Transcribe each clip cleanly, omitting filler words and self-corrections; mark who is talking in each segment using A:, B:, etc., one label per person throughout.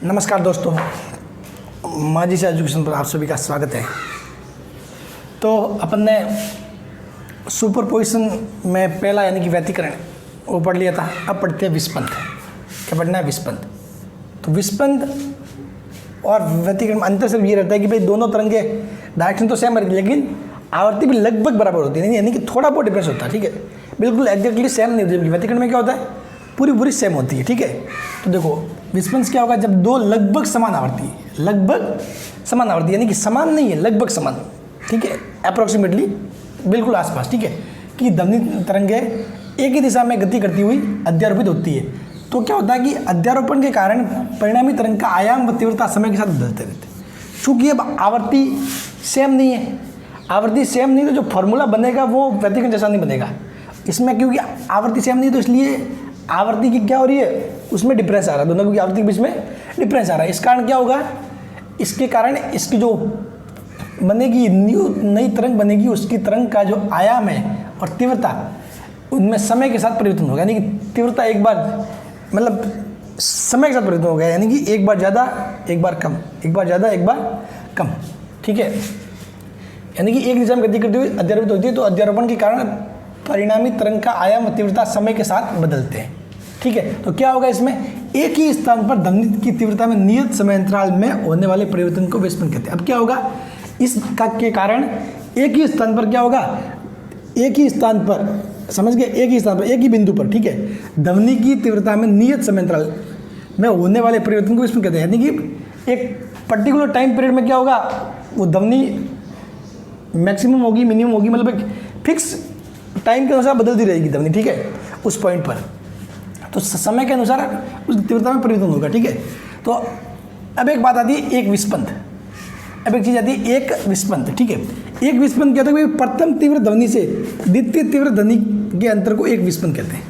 A: नमस्कार दोस्तों, माजी से एजुकेशन पर आप सभी का स्वागत है। तो अपन ने सुपरपोजिशन में पहला यानी कि व्यतिकरण वो पढ़ लिया था। अब पढ़ते हैं विस्पंद। क्या पढ़ना है? विस्पंद। तो विस्पंद और व्यतिकरण में अंतर सिर्फ ये रहता है कि भाई दोनों तरंग के डायरेक्शन तो सेम रहती है, लेकिन आवर्ती भी लगभग बराबर होती है, यानी कि थोड़ा बहुत डिफरेंस होता है। ठीक है, बिल्कुल एग्जैक्टली सेम नहीं होती। व्यतिकरण में क्या होता है, पूरी सेम होती है। ठीक है, तो देखो विस्पंद क्या होगा, जब दो लगभग समान आवर्ती है, लगभग समान आवर्ती यानी कि समान नहीं है, लगभग समान। ठीक है, अप्रोक्सीमेटली बिल्कुल आसपास। ठीक है, कि ध्वनि तरंगें एक ही दिशा में गति करती हुई अध्यारोपित होती है। तो क्या होता है कि अध्यारोपण के कारण परिणामी तरंग का आयाम व तीव्रता समय के साथ बदलते रहते हैं। चूंकि अब आवर्ती सेम नहीं है, आवर्ती सेम नहीं तो जो फॉर्मूला बनेगा वो व्यतिकरण जैसा नहीं बनेगा इसमें, क्योंकि आवर्ती सेम नहीं तो इसलिए आवर्ती की क्या हो रही है, उसमें डिफरेंस आ रहा है, दोनों की आवर्ती के बीच में डिफरेंस आ रहा है। इस कारण क्या होगा, इसके कारण इसकी जो बनेगी नई तरंग बनेगी, उसकी तरंग का जो आयाम है और तीव्रता उनमें समय के साथ परिवर्तन होगा। यानी कि तीव्रता एक बार मतलब समय के साथ परिवर्तन होगा, यानी कि एक बार ज़्यादा एक बार कम, एक बार ज़्यादा एक बार कम। ठीक है, यानी कि एक दिशा में गति करती हुई अध्यारोपित होती है। तो अध्यारोपण के कारण परिणामी तरंग का आयाम और तीव्रता समय के साथ बदलते हैं। ठीक है, तो क्या होगा इसमें, एक ही स्थान पर ध्वनि की तीव्रता में नियत समय अंतराल में होने वाले परिवर्तन को विस्पंद कहते हैं। अब क्या होगा, इसका के कारण एक ही स्थान पर क्या होगा, एक ही स्थान पर, समझ गए, एक ही स्थान पर एक ही बिंदु पर, ठीक है, ध्वनि की तीव्रता में नियत समय अंतराल में होने वाले परिवर्तन को विस्पंद कहते हैं। यानी कि एक पर्टिकुलर टाइम पीरियड में क्या होगा, वो ध्वनि मैक्सिमम होगी, मिनिमम होगी, मतलब एक फिक्स टाइम के अनुसार बदलती रहेगी ध्वनि। ठीक है, उस पॉइंट पर तो समय के अनुसार उस तीव्रता में परिवर्तन होगा। ठीक है, तो अब एक बात आती है एक विस्पंद, अब एक चीज़ आती है एक विस्पंद। ठीक है, एक विस्पंद क्या होता है, प्रथम तीव्र ध्वनि से द्वितीय तीव्र ध्वनि के अंतर को एक विस्पंद कहते हैं।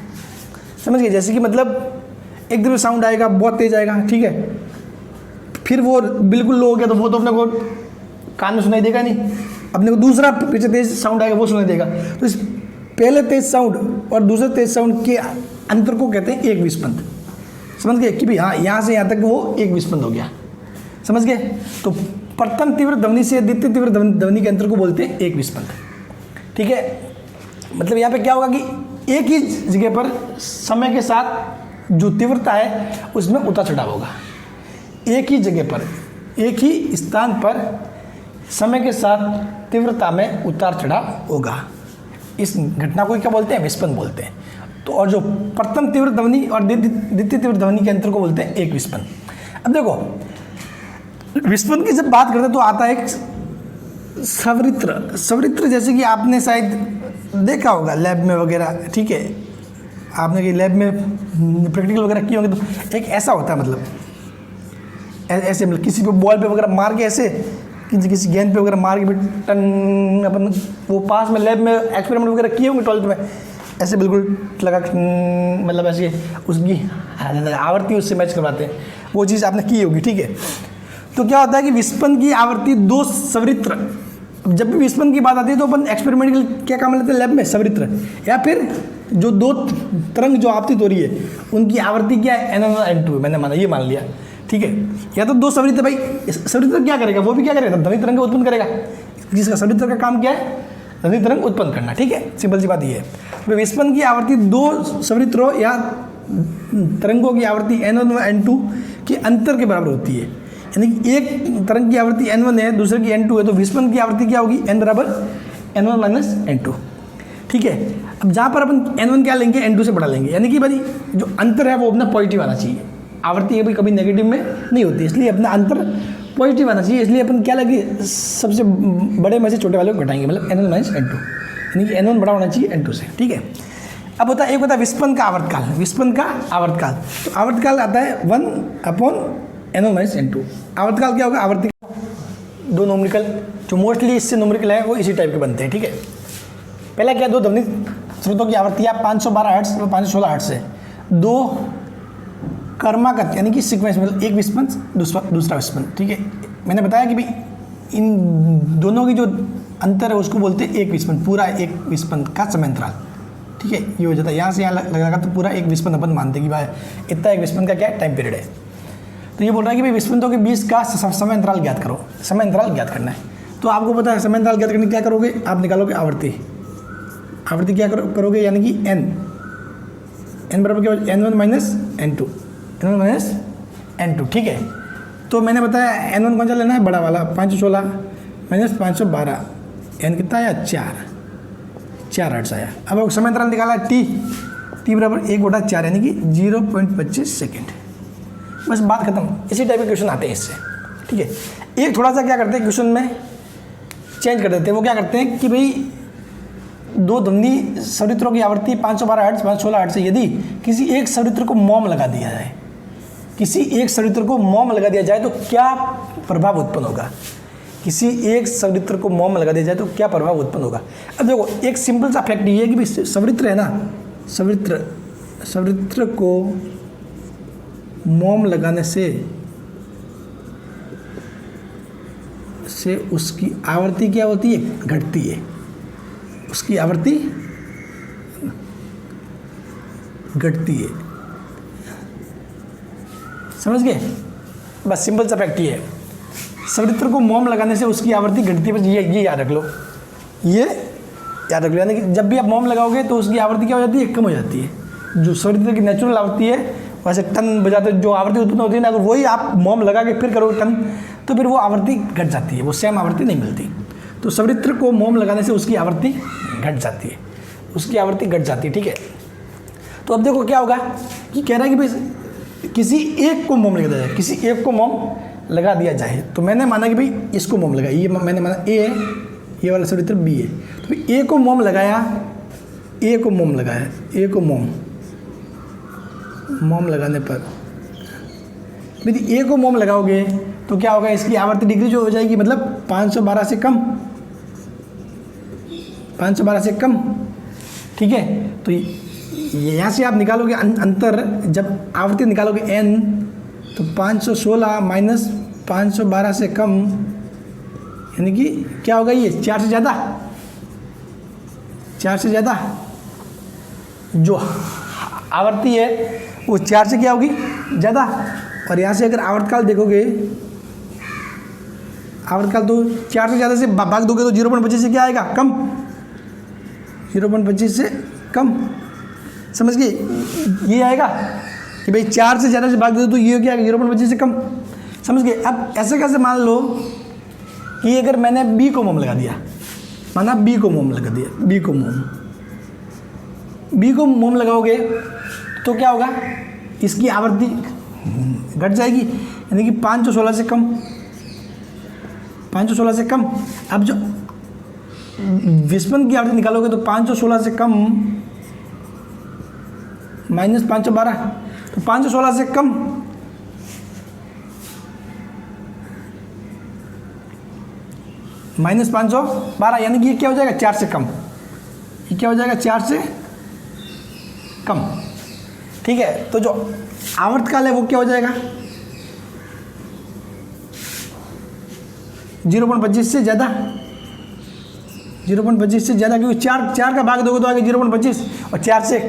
A: समझ गए, जैसे कि मतलब एक दिन साउंड आएगा, बहुत तेज आएगा, ठीक है, फिर वो बिल्कुल लो हो गया तो वो तो अपने को कान में सुनाई देगा नहीं, अपने को दूसरा पीछे तेज साउंड आएगा वो सुनाई देगा। तो इस पहले तेज साउंड और दूसरे तेज साउंड के अंतर को कहते हैं एक विस्पंद। समझ गए कि भाई हाँ, यहाँ से यहाँ तक वो एक विस्पंद हो गया। समझ गए, तो प्रथम तीव्र ध्वनि से द्वितीय तीव्र ध्वनि के अंतर को बोलते हैं एक विस्पंद। ठीक है, मतलब यहाँ पे क्या होगा कि एक ही जगह पर समय के साथ जो तीव्रता है उसमें उतार चढ़ाव होगा। एक ही जगह पर, एक ही स्थान पर समय के साथ तीव्रता में उतार चढ़ाव होगा। इस घटना को क्या बोलते हैं, विस्पंद बोलते हैं। तो और जो प्रथम तीव्र ध्वनि और द्वितीय तीव्र ध्वनि के अंतर को बोलते हैं एक विस्पंद। अब देखो विस्पंद की जब बात करते हैं तो आता है एक सवरित्र। सवरित्र जैसे कि आपने शायद देखा होगा लैब में वगैरह, ठीक है, आपने कि लैब में प्रैक्टिकल वगैरह किए होंगे, तो एक ऐसा होता है, मतलब ऐसे मतलब किसी पे बॉल पे वगैरह मार के, ऐसे किसी गेंद पे वगैरह मार के टन, अपन वो पास में लैब में एक्सपेरिमेंट वगैरह किए होंगे 12th में, ऐसे बिल्कुल लगा, मतलब ऐसे उसकी आवर्ती उससे मैच करवाते हैं, वो चीज़ आपने की होगी। ठीक है, तो क्या होता है कि विस्पंद की आवर्ती दो सवरित्र, जब भी विस्पंद की बात आती है तो अपन एक्सपेरिमेंट के लिए क्या काम लेते हैं, लैब में सवरित्र, या फिर जो दो तरंग जो आपतित हो रही है उनकी आवर्ती क्या है, N1 और N2, मैंने माना, ये मान लिया। ठीक है, या तो दो सवरित्र, भाई सवरित्र क्या करेगा, वो भी क्या करेगा, ध्वनि तरंग उत्पन्न करेगा, जिसका सवरित्र का काम क्या है, ध्वनि तरंग उत्पन्न करना। ठीक है, सिंपल सी बात ये है। तो विस्पंद की आवर्ती दो सवरित्रों या तरंगों की आवर्ती N1 व N2 के अंतर के बराबर होती है। यानी कि एक तरंग की आवर्ती N1 है, दूसरे की N2 है, तो विस्पंद की आवर्ती क्या होगी, N बराबर N1 माइनस N2। ठीक है, अब जहाँ पर अपन N1 क्या लेंगे, N2 से बढ़ा लेंगे, यानी कि भाई जो अंतर है वो अपना पॉजिटिव आना चाहिए। आवर्ती कभी कभी नेगेटिव में नहीं होती, इसलिए अपना अंतर पॉजिटिव आना चाहिए। इसलिए अपन क्या लगे, सबसे बड़े में से छोटे वाले को घटाएंगे, मतलब N1 माइनस N2, यानी कि N1 बड़ा होना चाहिए N2 से। ठीक है, अब होता है एक होता है विस्पंद का आवर्तकाल। विस्पंद का आवर्तकाल, तो आवर्तकाल आता है 1/N1 माइनस N2। आवर्तकाल क्या होगा, आवर्ती दो नोमरिकल, जो मोस्टली इससे नोमरिकल है वो इसी टाइप के बनते हैं। ठीक है, पहला क्या, दो ध्वनि स्रोतों की आवर्तियाँ 512 हर्ट्ज और 516 हर्ट्ज से, दो कर्मागत यानी कि सीक्वेंस, मतलब एक विस्पंद दूसरा विस्पंद। ठीक है, मैंने बताया कि भाई इन दोनों की जो अंतर है उसको बोलते हैं एक विस्पंद, पूरा एक विस्पंद का समय अंतराल। ठीक है, ये हो जाता है, यहाँ से यहाँ लगेगा तो पूरा एक विस्पंद अपन मानते हैं कि भाई इतना एक विस्पंद का क्या है, टाइम पीरियड है। तो ये बोल रहा है कि भाई विस्पंदों के बीच का समय अंतराल ज्ञात करो, समय अंतराल ज्ञात करना है। तो आपको पता है समय अंतराल ज्ञात करने क्या करोगे, आप निकालोगे आवर्ती, आवर्ती क्या करोगे यानी कि n बराबर क्या, n1 minus n2, n1 minus n2, ठीक है। तो मैंने बताया n1 कौन सा लेना है, बड़ा वाला 516 माइनस 512, n कितना आया 4 हर्ट्ज आया। अब समय अंतराल निकाला t बराबर 1/4 यानी कि 0.25 सेकेंड। बस बात खत्म। इसी टाइप के क्वेश्चन आते हैं इससे, ठीक है। एक थोड़ा सा क्या करते हैं क्वेश्चन में चेंज कर देते हैं, वो क्या करते हैं कि भाई दो ध्वनि सरित्रों की आवृत्ति 512 हर्ट्ज 516 हर्ट्ज है, यदि किसी एक सरित्र को मॉम लगा दिया जाए, किसी एक सरित्र को मॉम लगा दिया जाए तो क्या प्रभाव उत्पन्न होगा, किसी एक सरित्र को मॉम लगा दिया जाए तो क्या प्रभाव उत्पन्न होगा। अब देखो एक सिंपल सा फैक्ट ये है कि भाई सरित्र है ना, सरित्र को मॉम लगाने से उसकी आवृत्ति क्या होती है, घटती है, उसकी आवृत्ति घटती है, समझ गए। बस सिंपल सा फैक्ट ये है, सरित्र को मोम लगाने से उसकी आवृत्ति घटती है। बस ये याद रख लो, ये याद रख लो, यानी कि जब भी आप मोम लगाओगे तो उसकी आवृत्ति क्या हो जाती है, कम हो जाती है। जो सरित्र की नेचुरल आवृत्ति है, वैसे टन बजाते जो आवृत्ति उत्पन्न होती है ना, अगर वही आप मोम लगा के फिर करोगे टन, तो फिर वो आवृत्ति घट जाती है, वो सेम आवृत्ति नहीं मिलती। तो सरित्र को मोम लगाने से उसकी आवृत्ति घट जाती है, उसकी आवृत्ति घट जाती है, ठीक है। तो अब देखो क्या होगा कि कह रहा है कि भाई किसी एक को मोम लगा दिया जाए, किसी एक को मोम लगा दिया जाए। तो मैंने माना कि भाई इसको मोम लगाया, ये मैंने माना ए है, ये वाला सरित्र बी है। तो ए को मोम लगाया, ए को मोम लगाया, ए को मोम लगाने पर यदि ए को मोम लगाओगे तो क्या होगा, इसकी आवृत्ति डिग्री जो हो जाएगी, मतलब 512 से कम, 512 से कम, ठीक है। तो यहाँ से आप निकालोगे अंतर, जब आवृत्ति निकालोगे n, तो 516 माइनस 512 से कम, यानी कि क्या होगा, ये 4 से ज़्यादा, 4 से ज़्यादा जो आवृत्ति है वो 4 से क्या होगी, ज़्यादा। और यहाँ से अगर आवर्तकाल देखोगे, आवर्तकाल तो 4 से ज़्यादा से भाग दोगे तो 0.25 से क्या आएगा, कम, 0.25 से कम, समझ गए। ये आएगा कि भाई 4 से ज़्यादा से भाग दो तो ये क्या आएगा, 0.25 से कम, समझ गए। अब ऐसे कैसे मान लो कि अगर मैंने बी को मोम लगा दिया, माना बी को मोम लगा दिया, बी को मोम लगाओगे तो क्या होगा, इसकी आवृत्ति घट जाएगी, यानी कि 516 से कम, 516 से कम। अब जो विस्पंद की आवृत्ति निकालोगे तो 516 से कम माइनस 512, तो 516 से कम माइनस 512, यानी कि ये क्या हो जाएगा, 4 से कम, ये क्या हो जाएगा, 4 से कम, ठीक है। तो जो आवर्तकाल है वो क्या हो जाएगा, 0.25 से ज़्यादा, 0.25 से ज़्यादा, क्योंकि 4 का भाग दोगे तो आगे 0.25, और 4 से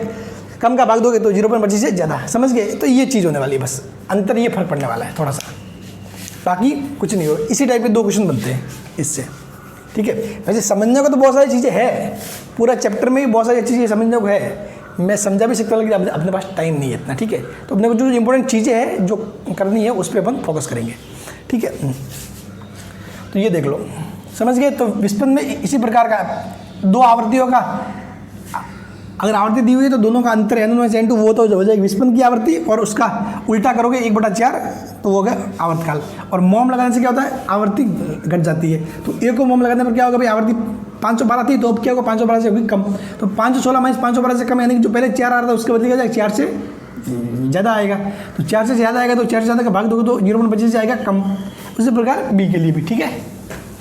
A: कम का भाग दोगे तो 0.25 से ज़्यादा, समझ गए। तो ये चीज़ होने वाली है, बस अंतर ये फर्क पड़ने वाला है थोड़ा सा, बाकी कुछ नहीं हो। इसी टाइप के 2 क्वेश्चन बनते हैं इससे, ठीक है। वैसे समझने को तो बहुत सारी चीज़ें हैं, पूरा चैप्टर में भी बहुत सारी अच्छी चीज़ें समझने को है, मैं समझा भी सकता हूँ, लेकिन अपने पास टाइम नहीं है इतना, ठीक है। तो अपने को जो इंपॉर्टेंट चीज़ें हैं जो करनी है उस पर अपन फोकस करेंगे, ठीक है। तो ये देख लो, समझ गए। तो विस्पंद में इसी प्रकार का 2 आवृत्तियों का, अगर आवृत्ति दी हुई है तो दोनों का अंतर n1 माइनस n2 वो तो हो जाएगी विस्पंद की आवृत्ति, और उसका उल्टा करोगे 1/4 तो वो हो गया आवर्तकाल। और मोम लगाने से क्या होता है, आवृत्ति घट जाती है। तो ए को मोम लगाने पर क्या होगा भाई, आवृत्ति 512 थी तो अब क्या होगा, 512 से होगी कम। तो 516 माइनस 512 से कम, यानी कि जो पहले 4 आ रहा था उसके बदले क्या जाएगा, 4 से ज़्यादा आएगा। तो 4 से ज़्यादा आएगा तो 4 से ज़्यादा का भाग दोगे तो 0.25 से आएगा कम। उसी प्रकार बी के लिए भी, ठीक है।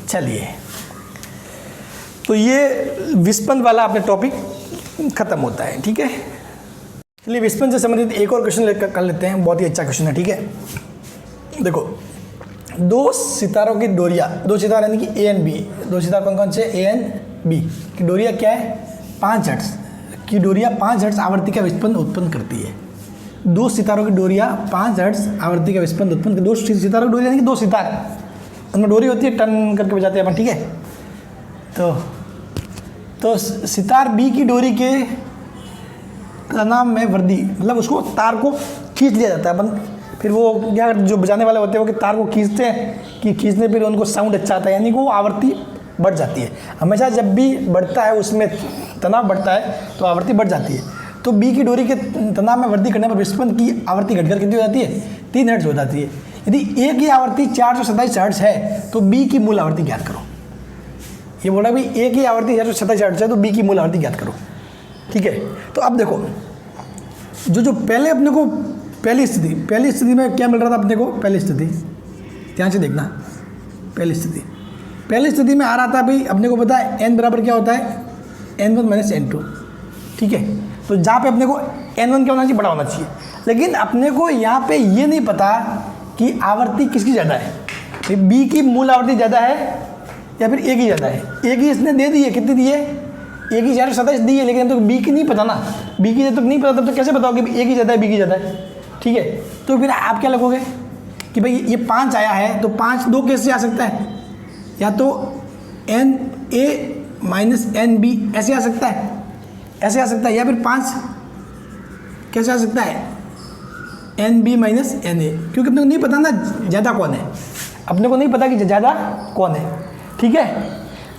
A: चलिए, तो ये विस्पंद वाला अपने टॉपिक खत्म होता है, ठीक है। चलिए विस्पंद से संबंधित एक और क्वेश्चन कर लेते हैं, बहुत ही अच्छा क्वेश्चन है, ठीक है। देखो, 2 सितारों की डोरियाँ, 2 सितारे यानी कि ए एंड बी, 2 सितारे कौन कौन से, ए एंड बी की डोरियाँ क्या है, 5 हर्ट्ज की डोरियाँ 5 हर्ट्ज आवृत्ति का विस्पंद उत्पन्न करती है। दो सितारों की डोरियाँ 5 हर्ट्ज आवृत्ति का विस्पंद उत्पन्न, दो सितारों की डोरी यानी कि दो सितार, उनमें डोरी होती है, टन करके बजाते हैं अपन, ठीक है। तो सितार बी की डोरी के तनाव में वृद्धि, मतलब उसको तार को खींच लिया जाता है अपन, फिर वो क्या जो बजाने वाले होते हैं वो कि तार को खींचते हैं कि खींचने फिर उनको साउंड अच्छा आता है, यानी कि वो आवृत्ति बढ़ जाती है। हमेशा जब भी बढ़ता है उसमें तनाव बढ़ता है तो आवृत्ति बढ़ जाती है। तो बी की डोरी के तनाव में वृद्धि करने पर विस्पंद की आवृत्ति घटकर कितनी हो जाती है? 3 हर्ट्ज हो जाती है। यदि ए की आवृत्ति 427 हर्ट्ज है तो बी की मूल आवृत्ति ज्ञात करो। ये बोला भाई ए की आवृत्ति 427 हर्ट्ज है तो बी की मूल आवृत्ति ज्ञात करो, ठीक है। तो अब देखो जो पहले अपने को पहली स्थिति में क्या मिल रहा था अपने को? पहली स्थिति ध्यान से देखना, पहली स्थिति में आ रहा था भाई अपने को पता है n बराबर क्या होता है? n1 माइनस n2, ठीक है। तो जहाँ पे अपने को n1 क्या होना चाहिए? बड़ा होना चाहिए। लेकिन अपने को यहाँ पे ये नहीं पता कि आवृत्ति किसकी ज़्यादा है, बी की मूल आवृत्ति ज़्यादा है या फिर ए की ज़्यादा है। ए की इसने दे दी है, कितनी दी है? ए की 427 दी है, लेकिन तो बी की नहीं पता ना, बी की जब तक नहीं पता तब तो कैसे बताओगे ए की ज़्यादा है बी की ज़्यादा है, ठीक है। तो फिर आप क्या लगोगे कि भाई ये 5 आया है तो 5 दो कैसे आ सकता है? या तो N A minus N B ऐसे आ सकता है, ऐसे आ सकता है, या फिर 5 कैसे आ सकता है? N B minus N A, क्योंकि अपने को नहीं पता ना ज़्यादा कौन है, अपने को नहीं पता कि ज़्यादा कौन है, ठीक है।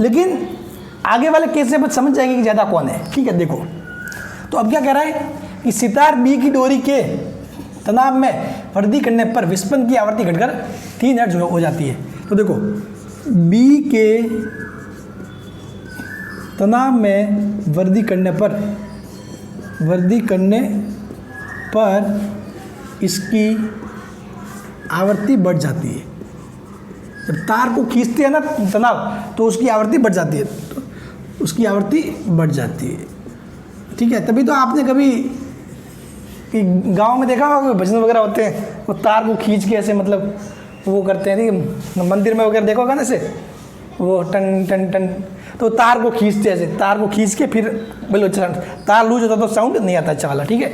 A: लेकिन आगे वाले केस से समझ जाएंगे कि ज़्यादा कौन है, ठीक है। देखो तो अब क्या कह रहा है कि सितार बी की डोरी के तनाव में वृद्धि करने पर विस्पंद की आवृत्ति घटकर 3 हर्ट्ज हो जाती है। तो देखो बी के तनाव में वृद्धि करने पर इसकी आवृत्ति बढ़ जाती है। जब तार को खींचते हैं ना तनाव तो उसकी आवृत्ति बढ़ जाती है, तो उसकी आवृत्ति बढ़ जाती है, ठीक है। तभी तो आपने कभी गांव में देखा होगा भजन वगैरह होते हैं, वो तार को खींच के ऐसे मतलब वो करते हैं, नहीं मंदिर में वगैरह देखा होगा ना ऐसे, वो टन टन टन, तो तार को खींचते ऐसे, तार को खींच के फिर बोलो तार लूज होता तो साउंड नहीं आता अच्छा वाला, ठीक है।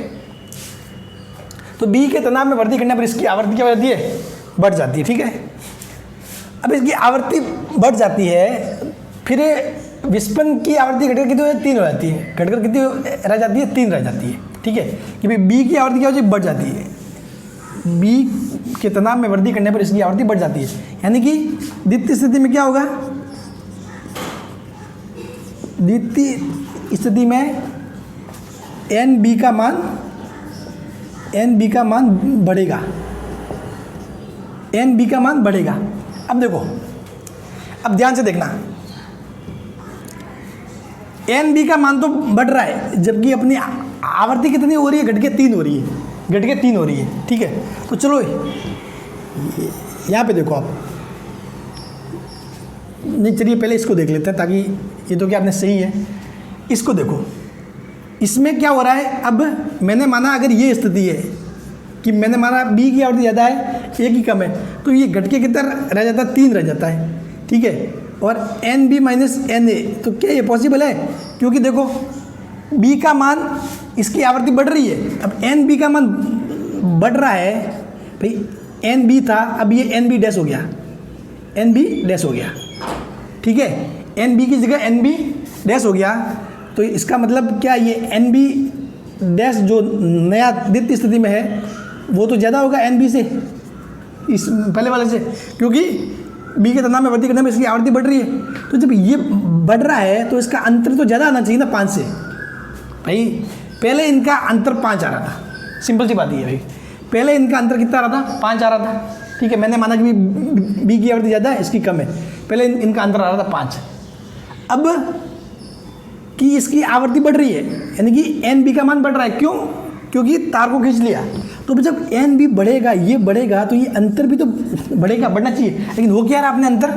A: तो बी के तनाव में वृद्धि करने पर इसकी आवृत्ति क्या हो जाती है? बढ़ जाती है, ठीक है। अब इसकी आवृत्ति बढ़ जाती है, फिर विस्पंद की आवृत्ति घटकर कितनी हो जाती है? 3 हो जाती है। घटकर कितनी रह जाती है? 3 रह जाती है, ठीक है। कि भाई बी की आवृत्ति क्या हो जाती है? बढ़ जाती है। बी के तनाव में वृद्धि करने पर इसकी आवृत्ति बढ़ जाती है, यानी कि द्वितीय स्थिति में क्या होगा? द्वितीय स्थिति में एन बी का मान बढ़ेगा, एन बी का मान बढ़ेगा। अब देखो, अब ध्यान से देखना, एन बी का मान तो बढ़ रहा है जबकि अपनी आवृत्ति कितनी हो रही है? घट के 3 हो रही है, ठीक है। तो चलो यहाँ पे देखो आप, नहीं चलिए पहले इसको देख लेते हैं ताकि ये तो क्या आपने सही है। इसको देखो, इसमें क्या हो रहा है? अब मैंने माना अगर ये स्थिति है कि मैंने माना बी की आवृत्ति ज़्यादा है ए की कम है, तो ये घट के कितना रह जाता है? 3 रह जाता है, ठीक है। और N B minus N A, तो क्या ये पॉसिबल है? क्योंकि देखो बी का मान, इसकी आवृत्ति बढ़ रही है, अब एन बी का मान बढ़ रहा है भाई, एन बी था अब ये एन बी डैश हो गया, एन बी डैश हो गया, ठीक है। एन बी की जगह एन बी डैश हो गया, तो इसका मतलब क्या? ये एन बी डैश जो नया द्वितीय स्थिति में है वो तो ज़्यादा होगा एन बी से, इस पहले वाले से, क्योंकि बी के तनाव में वृद्धि करने में इसकी आवृत्ति बढ़ रही है। तो जब ये बढ़ रहा है तो इसका अंतर तो ज़्यादा आना चाहिए ना 5 से। भाई पहले इनका अंतर 5 आ रहा था, सिंपल सी बात ये है भाई, पहले इनका अंतर कितना आ रहा था? 5 आ रहा था, ठीक है। मैंने माना कि बी की आवृत्ति ज़्यादा है इसकी कम है, पहले इनका अंतर आ रहा था 5। अब कि इसकी आवृत्ति बढ़ रही है यानी कि एन बी का मान बढ़ रहा है, क्यों? क्योंकि तार को खींच लिया। तो जब एन बी बढ़ेगा, ये बढ़ेगा, तो ये अंतर भी तो बढ़ेगा, बढ़ना चाहिए, लेकिन हो क्या रहा है? अपने अंतर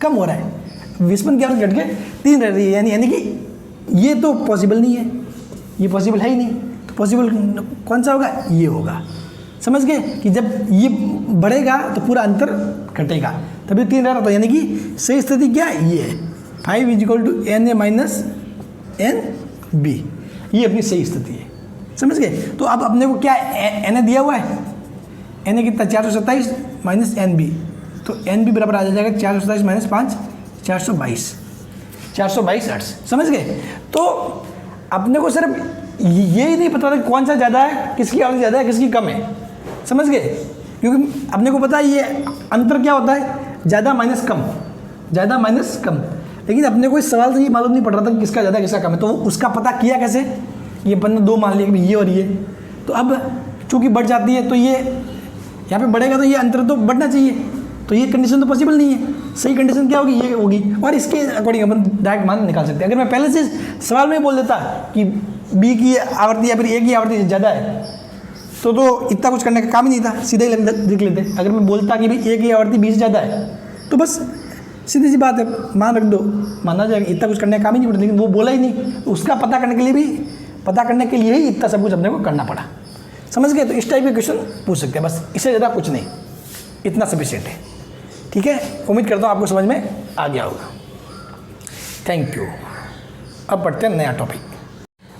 A: कम हो रहा है, विस्पंद की आवृत्ति घट के 3 रह रही है, यानी कि ये तो पॉसिबल नहीं है, ये पॉसिबल है ही नहीं। तो पॉसिबल कौन सा होगा? ये होगा। समझ गए कि जब ये बढ़ेगा तो पूरा अंतर घटेगा, तभी 3 रह रहा, तो यानी कि सही स्थिति क्या है? ये है 5 = NA - NB, ये अपनी सही स्थिति है। समझ गए। तो अब अपने को क्या एन ए दिया हुआ है, एन ए कितना 427 माइनस एन बी, तो एन बी बराबर आ जाएगा 427 माइनस 5 422 हर्ट्ज। समझ गए। तो अपने को सिर्फ ये ही नहीं पता था कौन सा ज़्यादा है, किसकी आवृत्ति ज़्यादा है किसकी कम है। समझ गए, क्योंकि अपने को पता है ये अंतर क्या होता है, ज़्यादा माइनस कम, ज़्यादा माइनस कम। लेकिन अपने को इस सवाल से ये मालूम नहीं पड़ रहा था कि किसका ज़्यादा किसका कम है, तो उसका पता किया कैसे, ये अपन ने 2 मान लिया कि ये और ये, तो अब चूँकि बढ़ जाती है तो ये यहाँ पे बढ़ेगा तो ये अंतर तो बढ़ना चाहिए, तो ये कंडीशन तो पॉसिबल नहीं है। सही कंडीशन क्या होगी, ये होगी, और इसके अकॉर्डिंग अपन डायरेक्ट मान निकाल सकते हैं। अगर मैं पहले से सवाल में बोल देता कि बी की आवृत्ति या फिर ए की आवृत्ति ज़्यादा है तो इतना कुछ करने का काम ही नहीं था, सीधे ही लिख लेते। अगर मैं बोलता कि भाई ए की आवृत्ति 20 ज़्यादा है तो बस सीधी सी बात है, मान रख दो, माना जाएगा, इतना कुछ करने का काम ही नहीं पड़ता। लेकिन वो बोला ही नहीं, उसका पता करने के लिए ही इतना सब कुछ अपने को करना पड़ा। समझ गए। तो इस टाइप के क्वेश्चन पूछ सकते हैं, बस इससे ज़्यादा कुछ नहीं, इतना सफिशिएंट है। ठीक है, उम्मीद करता हूँ आपको समझ में आ गया होगा। Thank you. अब पढ़ते हैं नया टॉपिक।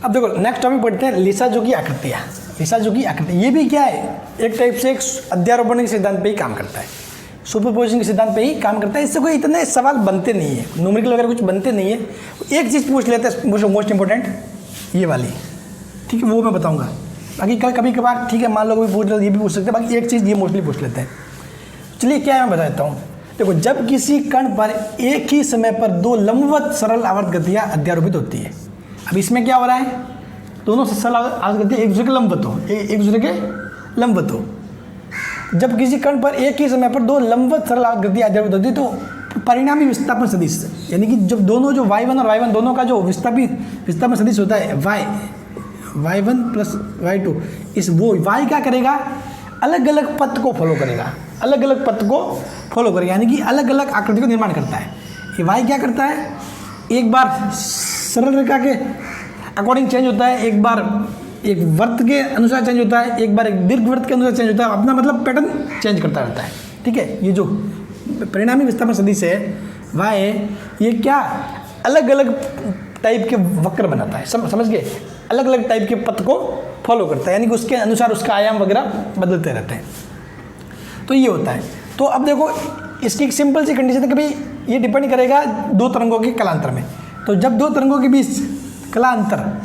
A: अब देखो नेक्स्ट टॉपिक पढ़ते हैं लिसाजू की आकृतियाँ। लिसाजू की आकृति ये भी क्या है, एक टाइप से एक अध्यारोपण के सिद्धांत पे ही काम करता है, सुपरपोजिशन के सिद्धांत पे ही काम करता है। इससे कोई इतने सवाल बनते नहीं है, न्यूमेरिकल वगैरह कुछ बनते नहीं है। एक चीज़ पूछ लेते हैं मोस्ट इंपॉर्टेंट, ये वाली, ठीक है, वो मैं बताऊँगा। बाकी कभी कभार ठीक है मान लो कोई पूछ ले, ये भी पूछ सकते हैं। बाकी एक चीज़ ये मोस्टली पूछ लेते हैं। चलिए क्या है मैं बता देता हूँ। देखो जब किसी कण पर एक ही समय पर 2 लंबवत सरल आवर्त गतियाँ अध्यारोपित होती है। अब इसमें क्या हो रहा है, दोनों सरल आवर्त गतियाँ एक दूसरे के लंबवत हो, एक दूसरे के लंबवत हो। जब किसी कण पर एक ही समय पर 2 लंबवत सरल आवर्त गतियाँ अध्यारोपित होती है तो परिणामी विस्थापन सदिश, यानी कि जब दोनों जो y1 और y1 दोनों का जो विस्थापन सदिश होता है y1 प्लस y2, इस वो y क्या करेगा, अलग अलग पथ को फॉलो करेगा, अलग अलग पथ को फॉलो करेगा, यानी कि अलग अलग आकृति का निर्माण करता है। ये y क्या करता है, एक बार सरल रेखा के अकॉर्डिंग चेंज होता है, एक बार एक वर्त के अनुसार चेंज होता है, एक बार एक दीर्घ वर्त के अनुसार चेंज होता है, अपना मतलब पैटर्न चेंज करता रहता है। ठीक है, ये जो परिणामी विस्थापन सदिश है y, ये क्या अलग अलग टाइप के वक्र बनाता है। समझ गए, अलग अलग टाइप के पथ को फॉलो करता है, यानी कि उसके अनुसार उसका आयाम वगैरह बदलते रहते हैं। तो ये होता है। तो अब देखो इसकी एक सिंपल सी कंडीशन है कि भाई ये डिपेंड करेगा 2 तरंगों के कलांतर में। तो जब 2 तरंगों के बीच कलांतर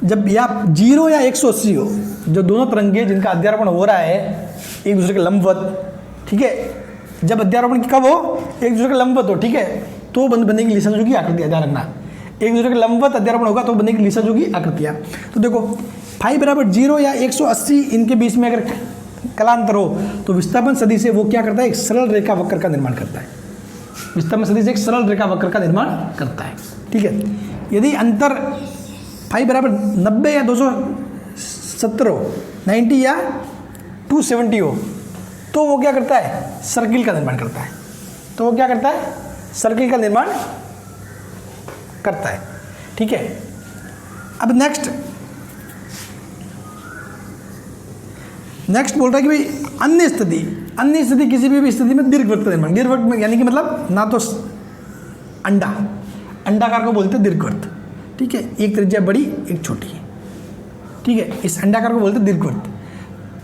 A: जब या 0 या 180 हो, जो दोनों तरंगे जिनका अध्यारोपण हो रहा है एक दूसरे के लंबवत, ठीक है, जब अध्यारोपण कब हो, एक दूसरे के लंबवत हो, ठीक है, तो बनेगी लिसाजू की आकृतियाँ। ध्यान रखना, एक दूसरे के लंबवत अध्यारोपण होगा तो बनेगी लिसाजू की आकृतियाँ। तो देखो फाई बराबर 0 या 180 इनके बीच में अगर कलांतर हो तो विस्थापन सदिश से वो क्या करता है, एक सरल रेखा वक्र का निर्माण करता है। विस्थापन सदिश एक सरल रेखा वक्र का निर्माण करता है। ठीक है, यदि अंतर फाई बराबर 90 या 270 हो, 90 या 270 हो, तो वो क्या करता है, सर्किल का निर्माण करता है। तो वो क्या करता है, सर्किल का निर्माण करता है। ठीक है, अब नेक्स्ट बोल रहा है कि भाई अन्य स्थिति किसी भी स्थिति में दीर्घवृत्त का निर्माण, दीर्घवृत्त में यानी कि मतलब ना तो अंडाकार को बोलते हैं दीर्घवृत्त। ठीक है, एक त्रिज्या बड़ी एक छोटी है। ठीक है, इस अंडाकार को बोलते हैं दीर्घवृत्त।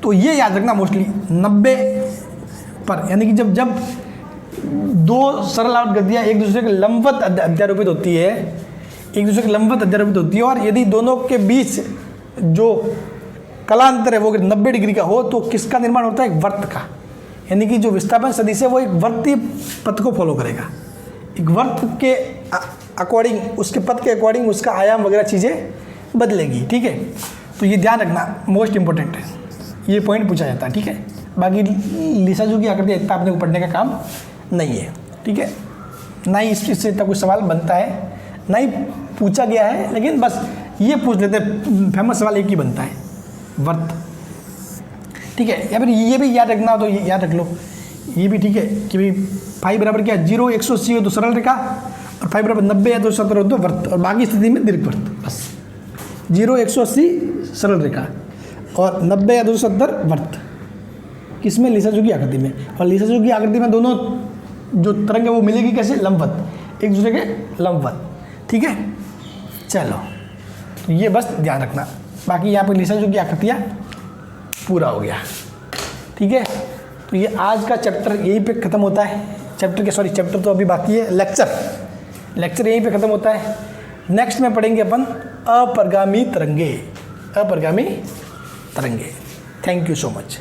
A: तो ये याद रखना मोस्टली 90 पर, यानी कि जब 2 सरल आवर्त गतियाँ एक दूसरे के लंबवत अध्यारोपित होती है, एक दूसरे के लंबवत अध्यारोपित होती है, और यदि दोनों के बीच जो कलांतर है वो 90 डिग्री का हो तो किसका निर्माण होता है, एक वर्त का। यानी कि जो विस्थापन सदिश है वो एक वर्तीय पथ को फॉलो करेगा, एक वर्त के अकॉर्डिंग, उसके पथ के अकॉर्डिंग उसका आयाम वगैरह चीज़ें बदलेगी। ठीक है, तो ये ध्यान रखना, मोस्ट इंपॉर्टेंट है, ये पॉइंट पूछा जाता है। ठीक है, बाकी लिसाजू की आकृति इतना अपने को पढ़ने का काम नहीं है। ठीक है, ना ही इससे इतना कुछ सवाल बनता है, ना ही पूछा गया है, लेकिन बस ये पूछ लेते हैं, फेमस सवाल एक ही बनता है, वर्त। ठीक है, या फिर ये भी याद रखना हो तो ये याद रख लो, ये भी ठीक है कि भाई फाई बराबर क्या, 0 180 हो तो सरल रेखा, और फाई बराबर 90 या 270 हो तो वर्त, और बाकी स्थिति में दीर्घवृत्त। बस 0 180 सरल रेखा और 90 या 270 वर्त, किसमें, लिसाजू की आकृति में। और लिसाजू की आकृति में दोनों जो तरंग है वो मिलेगी कैसे, लंबवत, एक दूसरे के लंबवत। ठीक है, चलो तो ये बस ध्यान रखना, बाकी यहाँ पे लिसन जो की आकृतियाँ पूरा हो गया। ठीक है, तो ये आज का चैप्टर यहीं पे ख़त्म होता है। चैप्टर तो अभी बाकी है, लेक्चर यहीं पे ख़त्म होता है। नेक्स्ट में पढ़ेंगे अपन अपरगामी तरंगे। Thank you so much.